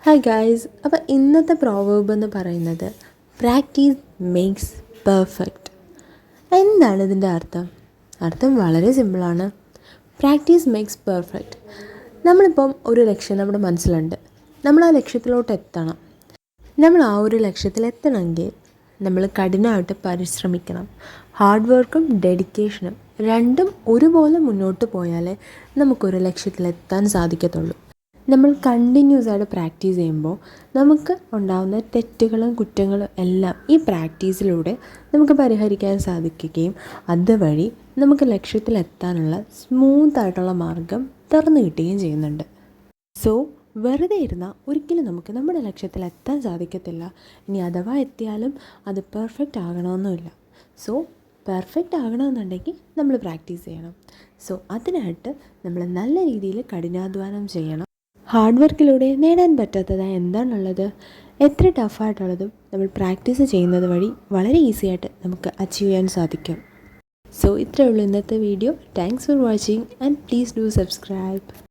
Hi guys, അപ്പോൾ ഇന്നത്തെ proverb എന്ന് പറയുന്നത് പ്രാക്ടീസ് മേക്സ് പെർഫെക്റ്റ്. എന്താണ് ഇതിൻ്റെ അർത്ഥം വളരെ സിമ്പിളാണ്. Practice makes perfect. നമ്മളിപ്പം ഒരു ലക്ഷ്യം നമ്മുടെ മനസ്സിലുണ്ട്. നമ്മൾ ആ ലക്ഷ്യത്തിലോട്ട് എത്തണം. നമ്മൾ ആ ഒരു ലക്ഷ്യത്തിലെത്തണമെങ്കിൽ നമ്മൾ കഠിനമായിട്ട് പരിശ്രമിക്കണം. ഹാർഡ് വർക്കും ഡെഡിക്കേഷനും രണ്ടും ഒരുപോലെ മുന്നോട്ട് പോയാലേ നമുക്കൊരു ലക്ഷ്യത്തിലെത്താൻ സാധിക്കത്തുള്ളൂ. നമ്മൾ കണ്ടിന്യൂസ് ആയിട്ട് പ്രാക്ടീസ് ചെയ്യുമ്പോൾ നമുക്ക് ഉണ്ടാകുന്ന തെറ്റുകളും കുറ്റങ്ങളും എല്ലാം ഈ പ്രാക്ടീസിലൂടെ നമുക്ക് പരിഹരിക്കാൻ സാധിക്കുകയും അതുവഴി നമുക്ക് ലക്ഷ്യത്തിലെത്താനുള്ള സ്മൂത്തായിട്ടുള്ള മാർഗം തുറന്നു കിട്ടുകയും ചെയ്യുന്നുണ്ട്. സോ വെറുതെ ഇരുന്നാൽ ഒരിക്കലും നമുക്ക് നമ്മുടെ ലക്ഷ്യത്തിലെത്താൻ സാധിക്കത്തില്ല. ഇനി അഥവാ എത്തിയാലും അത് പെർഫെക്റ്റ് ആകണമെന്നുമില്ല. സോ പെർഫെക്റ്റ് ആകണമെന്നുണ്ടെങ്കിൽ നമ്മൾ പ്രാക്ടീസ് ചെയ്യണം. സോ അതിനായിട്ട് നമ്മൾ നല്ല രീതിയിൽ കഠിനാധ്വാനം ചെയ്യണം. ഹാർഡ് വർക്കിലൂടെ നേടാൻ പറ്റാത്തതായി എന്താണുള്ളത്? എത്ര ടഫായിട്ടുള്ളതും നമ്മൾ പ്രാക്ടീസ് ചെയ്യുന്നത് വഴി വളരെ ഈസി ആയിട്ട് നമുക്ക് അച്ചീവ് ചെയ്യാൻ സാധിക്കും. സോ ഇത്രയേ ഉള്ളൂ ഇന്നത്തെ video. Thanks for watching and please do subscribe.